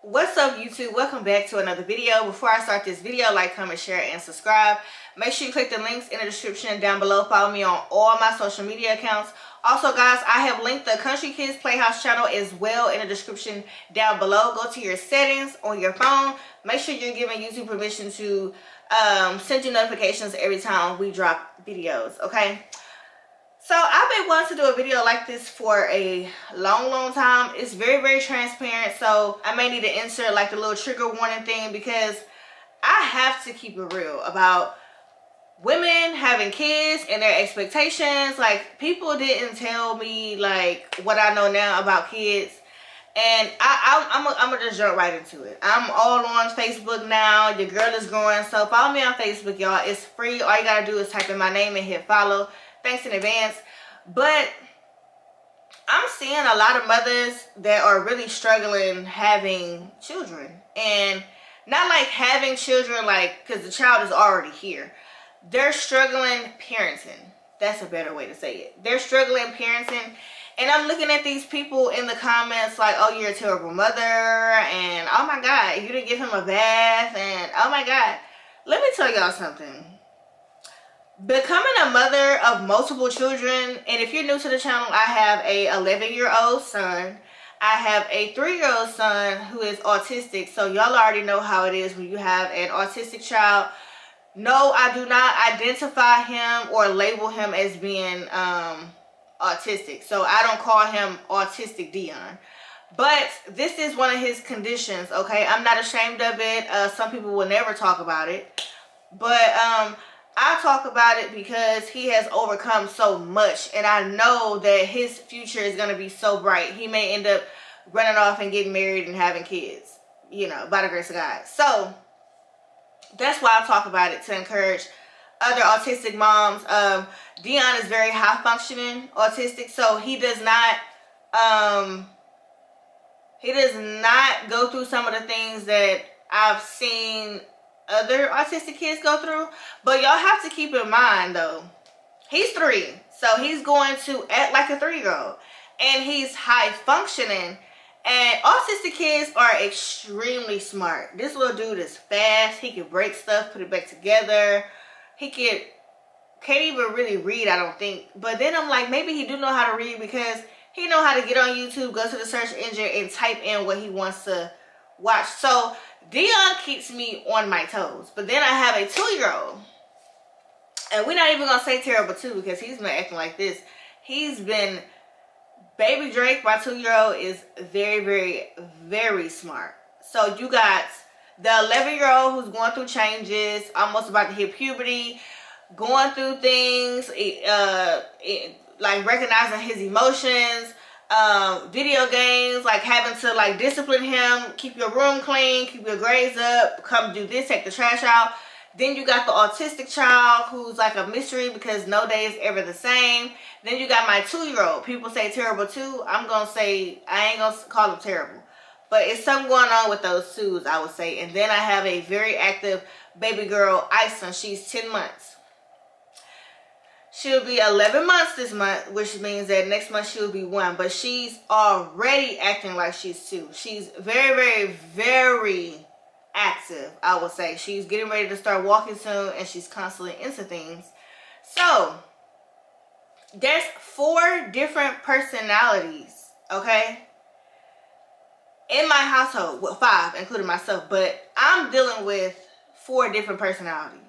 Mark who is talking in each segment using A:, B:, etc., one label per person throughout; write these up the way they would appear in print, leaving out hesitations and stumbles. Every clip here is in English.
A: What's up, YouTube? Welcome back to another video. Before I start this video, like, comment, share, and subscribe. Make sure you click the links in the description down below. Follow me on all my social media accounts. Also, guys, I have linked the Country Kids Playhouse channel as well in the description down below. Go to your settings on your phone. Make sure you're giving YouTube permission to send you notifications every time we drop videos, okay? So I've been wanting to do a video like this for a long time. It's very transparent, so I may need to insert like the little trigger warning thing because I have to keep it real about women having kids and their expectations. Like, people didn't tell me like what I know now about kids, and I'm gonna just jump right into it. I'm all on Facebook now. Your girl is growing, so follow me on Facebook, y'all. It's free. All you gotta do is type in my name and hit follow. Thanks in advance. But I'm seeing a lot of mothers that are really struggling having children, and not like having children like because the child is already here. They're struggling parenting. That's a better way to say it. They're struggling parenting, and I'm looking at these people in the comments like, oh, you're a terrible mother, and oh my God, you didn't give him a bath, and oh my God. Let me tell y'all something. Becoming a mother of multiple children, and if you're new to the channel, I have a 11-year-old son. I have a 3-year-old son who is autistic, so y'all already know how it is when you have an autistic child. No, I do not identify him or label him as being autistic, so I don't call him Autistic Dion. But this is one of his conditions, okay? I'm not ashamed of it. Some people will never talk about it, but I talk about it because he has overcome so much, and I know that his future is going to be so bright. He may end up running off and getting married and having kids, you know, by the grace of God. So that's why I talk about it, to encourage other autistic moms. Dion is very high functioning autistic, so he does not go through some of the things that I've seen other autistic kids go through. But y'all have to keep in mind though, he's 3, so he's going to act like a 3-year-old, and he's high functioning, and autistic kids are extremely smart. This little dude is fast. He can break stuff, put it back together. He can't even really read, I don't think. But then I'm like, maybe he do know how to read because he know how to get on YouTube, go to the search engine, and type in what he wants to watch. So Dion keeps me on my toes. But then I have a 2-year-old, and we're not even gonna say terrible too because he's been acting like this. He's been, baby Drake, my 2-year-old, is very smart. So you got the 11-year-old who's going through changes, almost about to hit puberty, going through things, like recognizing his emotions, video games, like having to like discipline him, keep your room clean, keep your grades up, come do this, take the trash out. Then you got the autistic child who's like a mystery because no day is ever the same. Then you got my 2-year-old. People say terrible too. I'm gonna say, I ain't gonna call them terrible, but it's something going on with those twos, I would say. And then I have a very active baby girl, Ison. She's 10 months. She'll be 11 months this month, which means that next month she'll be 1. But she's already acting like she's 2. She's very active, I would say. She's getting ready to start walking soon, and she's constantly into things. So there's 4 different personalities, okay, in my household. Well, 5, including myself. But I'm dealing with 4 different personalities.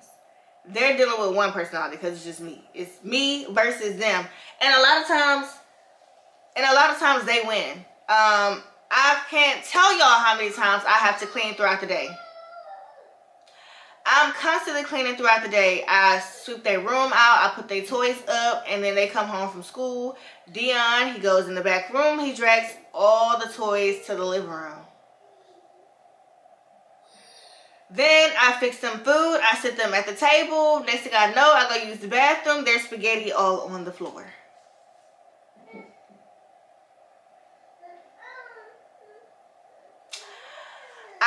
A: They're dealing with 1 personality because it's just me. It's me versus them. And a lot of times they win. I can't tell y'all how many times I have to clean throughout the day. I'm constantly cleaning throughout the day. I sweep their room out, I put their toys up, and then they come home from school. Dion, he goes in the back room, he drags all the toys to the living room. Then I fix them food, I sit them at the table. Next thing I know, I go use the bathroom. There's spaghetti all on the floor.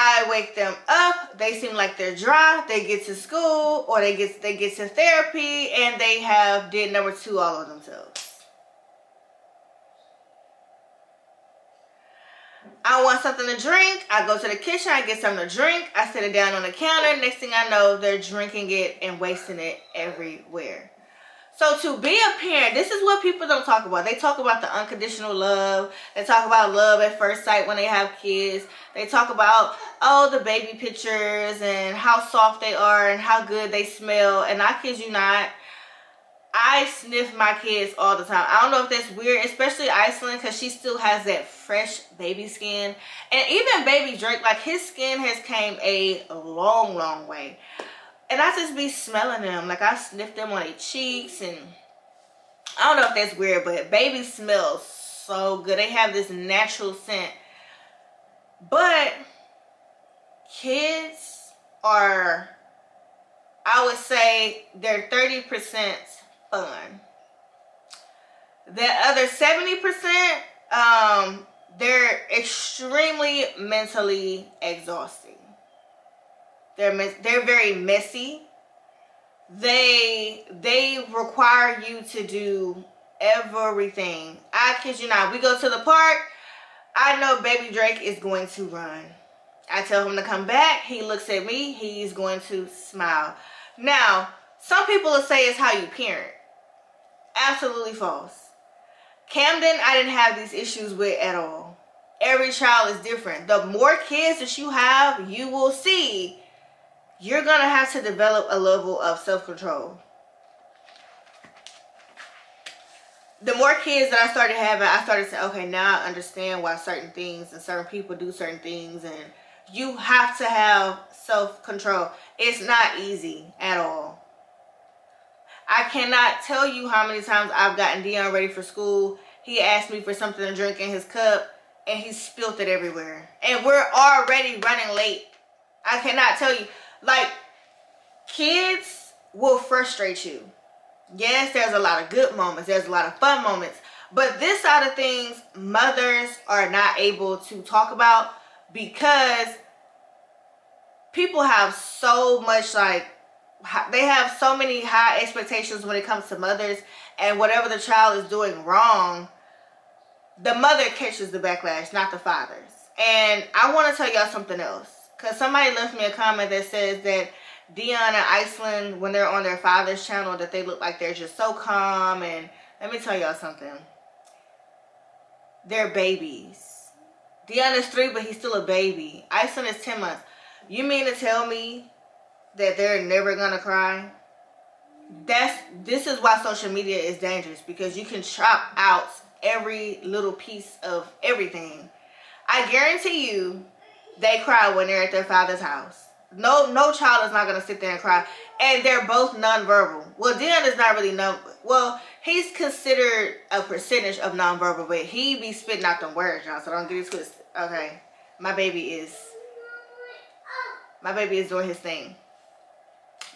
A: I wake them up, they seem like they're dry, they get to school, or they get to therapy, and they have did number 2 all on themselves. I want want something to drink, I go to the kitchen, I get something to drink, I sit it down on the counter. Next thing I know, they're drinking it and wasting it everywhere. So to be a parent, this is what people don't talk about. They talk about the unconditional love. They talk about love at first sight when they have kids. They talk about, oh, the baby pictures and how soft they are and how good they smell. And I kid you not, I sniff my kids all the time. I don't know if that's weird, especially Iceland, because she still has that fresh baby skin. And even baby Drake, like his skin has came a long, long way. And I just be smelling them. Like I sniff them on their cheeks. And I don't know if that's weird, but baby smells so good. They have this natural scent. But kids are, I would say, they're 30% fun. That other 70%, they're extremely mentally exhausting. They're very messy. They require you to do everything. I kid you not. We go to the park. I know baby Drake is going to run. I tell him to come back. He looks at me. He's going to smile. Now, some people will say it's how you parent. Absolutely false. Camden, I didn't have these issues with at all. Every child is different. The more kids that you have, you will see you're going to have to develop a level of self-control. The more kids that I started having, I started saying, okay, now I understand why certain things and certain people do certain things. And you have to have self-control. It's not easy at all. I cannot tell you how many times I've gotten Dion ready for school. He asked me for something to drink in his cup, and he spilled it everywhere. And we're already running late. I cannot tell you. Like, kids will frustrate you. Yes, there's a lot of good moments. There's a lot of fun moments. But this side of things, mothers are not able to talk about because people have so much, like, they have so many high expectations when it comes to mothers. And whatever the child is doing wrong, the mother catches the backlash, not the fathers. And I want to tell y'all something else. Because somebody left me a comment that says that Dion and Iceland, when they're on their father's channel, that they look like they're just so calm. And let me tell y'all something. They're babies. Dion is 3, but he's still a baby. Iceland is 10 months. You mean to tell me that they're never going to cry? This is why social media is dangerous. Because you can chop out every little piece of everything. I guarantee you, they cry when they're at their father's house. No child is not going to sit there and cry. And they're both nonverbal. Well, Dion is not really well, he's considered a percentage of nonverbal, but he be spitting out them words, y'all. So don't get it twisted. Okay. My baby is doing his thing.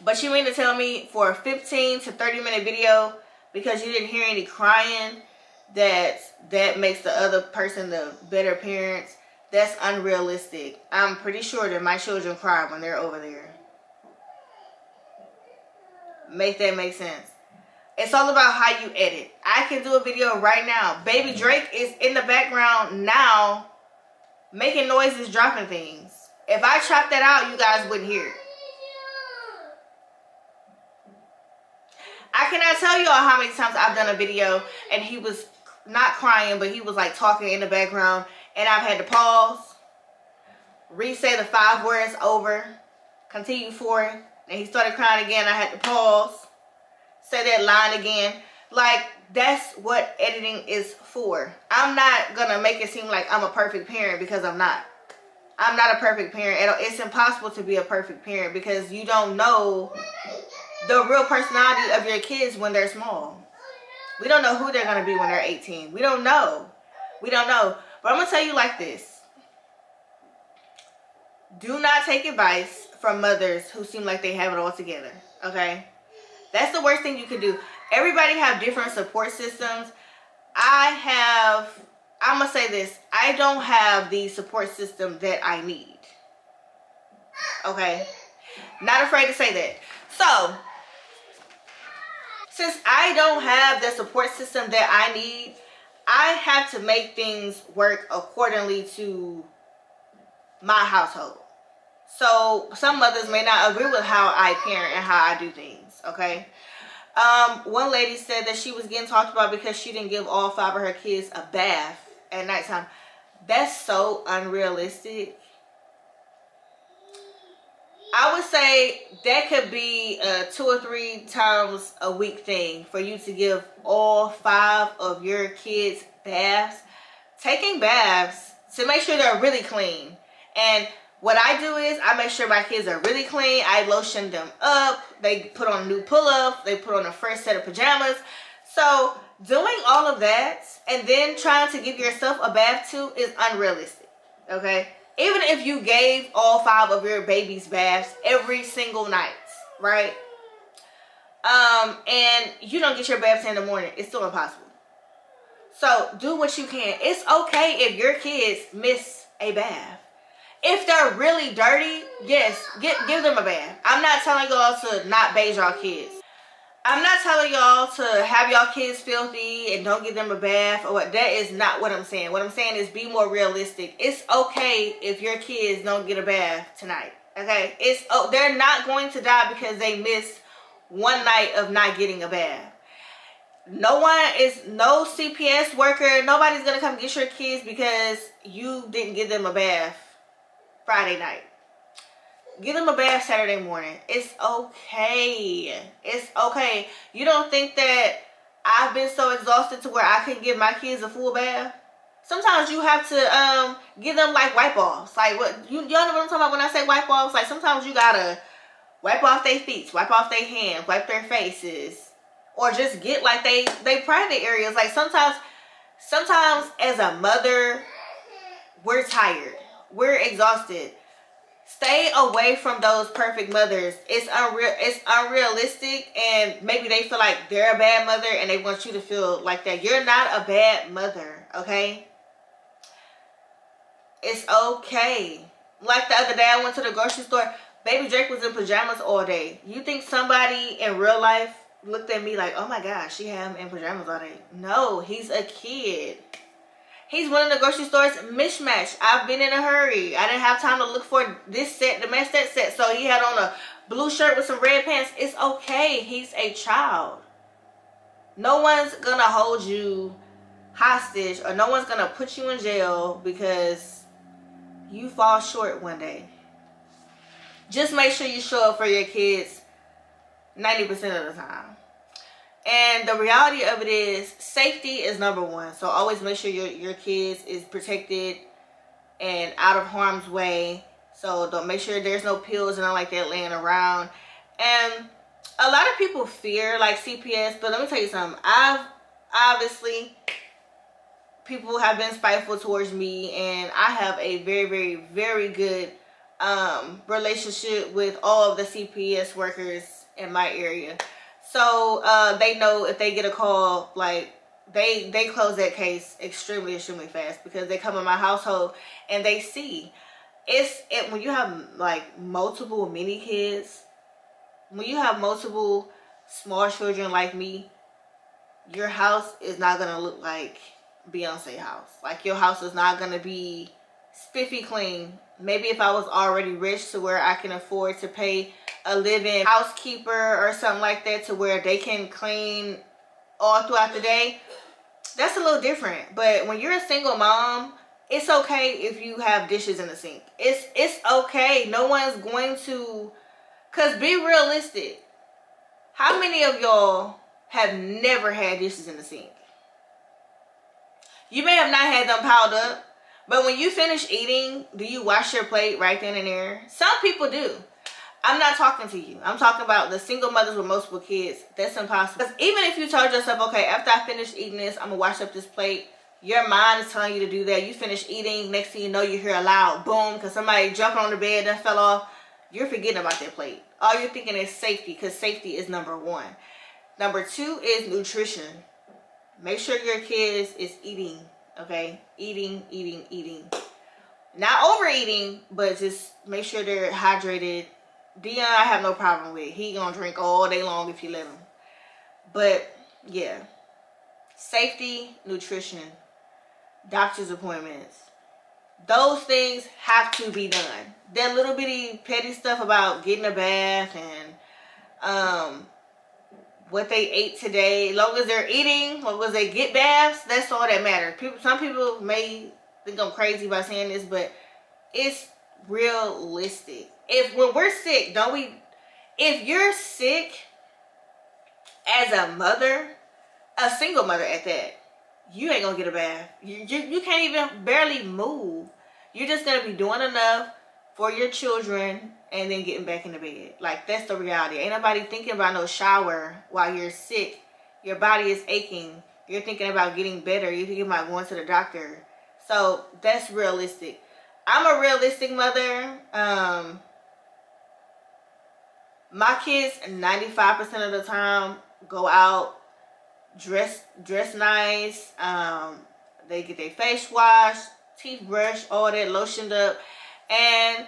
A: But you mean to tell me for a 15 to 30 minute video, because you didn't hear any crying, that makes the other person the better parents? That's unrealistic. I'm pretty sure that my children cry when they're over there. Make that make sense. It's all about how you edit. I can do a video right now. Baby Drake is in the background now making noises, dropping things. If I chop that out, you guys wouldn't hear it. I cannot tell y'all how many times I've done a video and he was not crying, but he was like talking in the background. And I've had to pause, re-say the 5 words over, continue forward. And he started crying again. I had to pause, say that line again. Like, that's what editing is for. I'm not going to make it seem like I'm a perfect parent, because I'm not. I'm not a perfect parent. It's impossible to be a perfect parent because you don't know the real personality of your kids when they're small. We don't know who they're going to be when they're 18. We don't know. We don't know. But I'm going to tell you like this. Do not take advice from mothers who seem like they have it all together. Okay? That's the worst thing you can do. Everybody have different support systems. I'm going to say this. I don't have the support system that I need. Okay? Not afraid to say that. So, since I don't have the support system that I need, I have to make things work accordingly to my household. So some mothers may not agree with how I parent and how I do things, okay? One lady said that she was getting talked about because she didn't give all 5 of her kids a bath at nighttime. That's so unrealistic. I would say that could be a 2 or 3 times a week thing for you to give all 5 of your kids baths. Taking baths to make sure they're really clean. And what I do is I make sure my kids are really clean. I lotion them up. They put on new pull-ups. They put on a fresh set of pajamas. So doing all of that and then trying to give yourself a bath too is unrealistic, okay? Even if you gave all 5 of your babies baths every single night, right? And you don't get your baths in the morning, it's still impossible. So do what you can. It's okay if your kids miss a bath. If they're really dirty, yes, give them a bath. I'm not telling y'all to not bathe y'all kids. I'm not telling y'all to have y'all kids filthy and don't give them a bath or what. That is not what I'm saying. What I'm saying is be more realistic. It's okay if your kids don't get a bath tonight, okay? They're not going to die because they missed one night of not getting a bath. No CPS worker, nobody's going to come get your kids because you didn't give them a bath Friday night. Give them a bath Saturday morning. It's okay. It's okay. You don't think that I've been so exhausted to where I couldn't give my kids a full bath? Sometimes you have to give them like wipe offs. Like what y'all know what I'm talking about when I say wipe offs? Like sometimes you gotta wipe off their feet, wipe off their hands, wipe their faces, or just get like they private areas. Like sometimes as a mother, we're tired. We're exhausted. Stay away from those perfect mothers. It's unrealistic, and maybe they feel like they're a bad mother and they want you to feel like that. You're not a bad mother, okay? It's okay. Like the other day I went to the grocery store. Baby Drake was in pajamas all day. You think somebody in real life looked at me like, oh my gosh, she had him in pajamas all day? No, he's a kid. He's one of the grocery stores mismatched. I've been in a hurry. I didn't have time to look for this set to match that set. So he had on a blue shirt with some red pants. It's okay. He's a child. No one's going to hold you hostage or no one's going to put you in jail because you fall short one day. Just make sure you show up for your kids 90% of the time. And the reality of it is safety is number one. So always make sure your kids is protected and out of harm's way. So don't make sure there's no pills and all like that laying around. And a lot of people fear like CPS, but let me tell you something. Obviously people have been spiteful towards me, and I have a very, very, very good relationship with all of the CPS workers in my area. So they know if they get a call, like they close that case extremely fast because they come in my household and they see. When you have like multiple mini kids, when you have multiple small children like me, your house is not gonna look like Beyonce's house. Like your house is not gonna be spiffy clean. Maybe if I was already rich to where I can afford to pay a live-in housekeeper or something like that to where they can clean all throughout the day, that's a little different. But when you're a single mom, it's okay if you have dishes in the sink. It's okay. No one's going to, because be realistic. How many of y'all have never had dishes in the sink? You may have not had them piled up, but when you finish eating, do you wash your plate right then and there? Some people do. I'm not talking to you. I'm talking about the single mothers with multiple kids. That's impossible. Because even if you told yourself, okay, after I finish eating this, I'm going to wash up this plate. Your mind is telling you to do that. You finish eating. Next thing you know, you hear a loud boom because somebody jumping on the bed and fell off. You're forgetting about that plate. All you're thinking is safety, because safety is number one. Number two is nutrition. Make sure your kids is eating, okay? Eating. Not overeating, but just make sure they're hydrated. Dion, I have no problem with. He gonna drink all day long if you let him. But yeah, safety, nutrition, doctor's appointments. those things have to be done. That little bitty petty stuff about getting a bath and what they ate today, as long as they're eating, as long as they get baths, that's all that matters. Some people may think I'm crazy by saying this, but it's realistic. When we're sick, if you're sick as a mother, a single mother at that, you ain't gonna get a bath. You can't even barely move. You're just gonna be doing enough for your children and then getting back in the bed. Like, that's the reality. Ain't nobody thinking about no shower while you're sick. Your body is aching. You're thinking about getting better. You're thinking about going to the doctor. So that's realistic. I'm a realistic mother. My kids 95% of the time go out dress nice. They get their face washed, teeth brushed, all that, lotioned up, and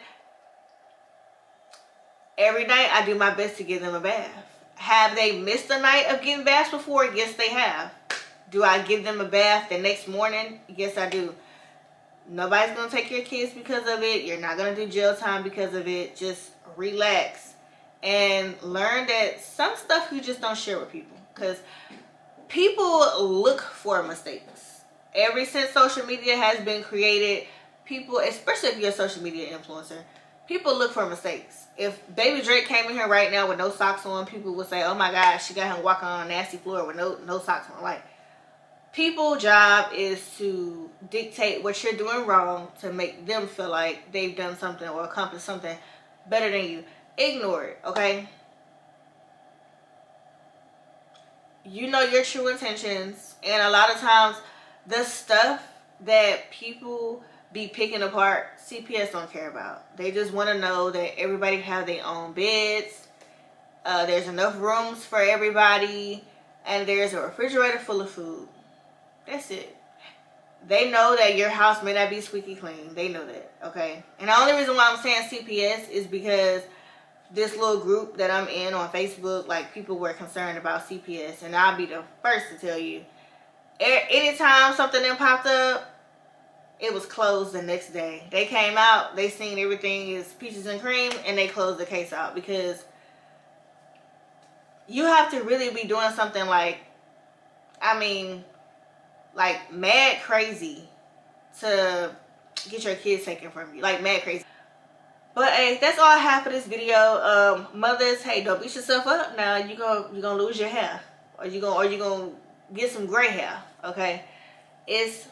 A: every night I do my best to give them a bath. Have they missed a night of getting baths before? Yes, they have. Do I give them a bath the next morning? Yes, I do. Nobody's gonna take your kids because of it. You're not gonna do jail time because of it. Just relax and learn that some stuff you just don't share with people, because people look for mistakes. Ever since social media has been created, people, especially if you're a social media influencer, people look for mistakes. If Baby Drake came in here right now with no socks on, people would say, oh my gosh, she got him walking on a nasty floor with no socks on. Like, people's job is to dictate what you're doing wrong to make them feel like they've done something or accomplished something better than you. Ignore it, okay? You know your true intentions, and a lot of times the stuff that people be picking apart, CPS don't care about. They just want to know that everybody have their own beds, there's enough rooms for everybody, and there's a refrigerator full of food. That's it. They know that your house may not be squeaky clean. They know that, okay? And the only reason why I'm saying CPS is because this little group that I'm in on Facebook, like, people were concerned about CPS, and I'll be the first to tell you, anytime something then popped up, it was closed the next day. They came out, they seen everything is peaches and cream, and they closed the case out, because you have to really be doing something like, I mean, like mad crazy to get your kids taken from you. Like, mad crazy. But hey, that's all I have for this video. Mothers, hey, don't beat yourself up. Now you're gonna lose your hair, or you're gonna get some gray hair. Okay, it's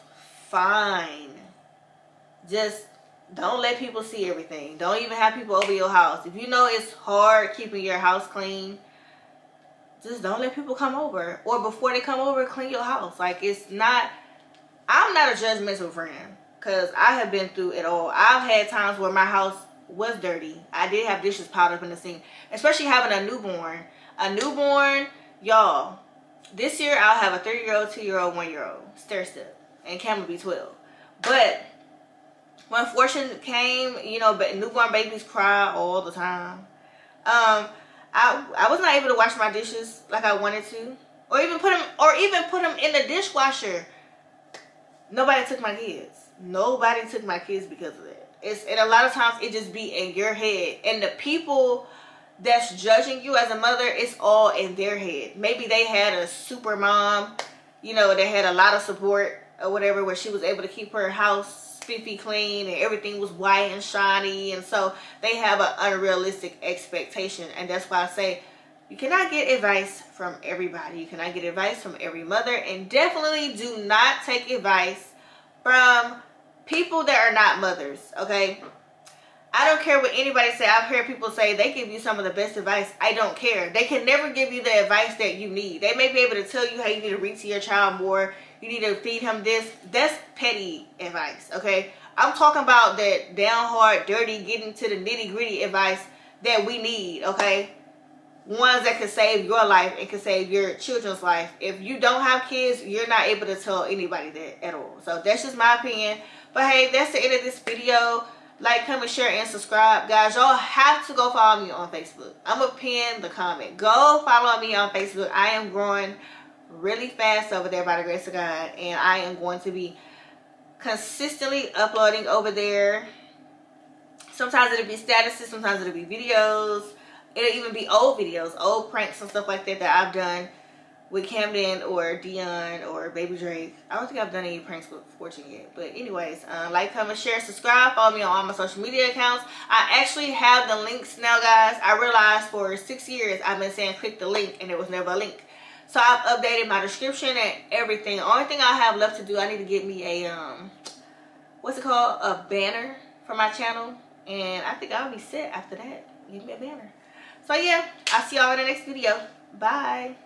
A: fine. Just don't let people see everything. Don't even have people over your house. If you know it's hard keeping your house clean, just don't let people come over. Or before they come over, clean your house. Like, it's not, I'm not a judgmental friend, because I have been through it all. I've had times where my house was dirty. I did have dishes piled up in the sink, especially having a newborn. A newborn, y'all, this year I'll have a 3-year-old, 2-year-old, 1-year-old, stair step, and Cam will be 12. But when fortune came, you know, newborn babies cry all the time. I was not able to wash my dishes like I wanted to, or even put them in the dishwasher. Nobody took my kids. Nobody took my kids because of that. And a lot of times it just be in your head, and the people that's judging you as a mother, it's all in their head. Maybe they had a super mom, you know, they had a lot of support or whatever, where she was able to keep her house spiffy clean and everything was white and shiny, and so they have an unrealistic expectation. And that's why I say you cannot get advice from everybody. You cannot get advice from every mother, and definitely do not take advice from people that are not mothers, okay? I don't care what anybody say. I've heard people say they give you some of the best advice. I don't care. They can never give you the advice that you need. They may be able to tell you how you need to read to your child more. You need to feed him this. That's petty advice, okay? I'm talking about that down hard, dirty, getting to the nitty gritty advice that we need, okay? Ones that can save your life and can save your children's life. If you don't have kids, you're not able to tell anybody that at all. So that's just my opinion. But hey, that's the end of this video. Like, comment, share, and subscribe. Guys, y'all have to go follow me on Facebook. I'm going to pin the comment. Go follow me on Facebook. I am growing really fast over there by the grace of God. And I am going to be consistently uploading over there. Sometimes it'll be statuses, sometimes it'll be videos. It'll even be old videos, old pranks and stuff like that that I've done with Camden or Dion or Baby Drake. I don't think I've done any pranks with Fortune yet. But anyways, like, comment, share, subscribe. Follow me on all my social media accounts. I actually have the links now, guys. I realized for 6 years I've been saying click the link and it was never a link. So I've updated my description and everything. The only thing I have left to do, I need to get me a, what's it called? A banner for my channel. And I think I'll be set after that. Give me a banner. So yeah, I'll see y'all in the next video. Bye.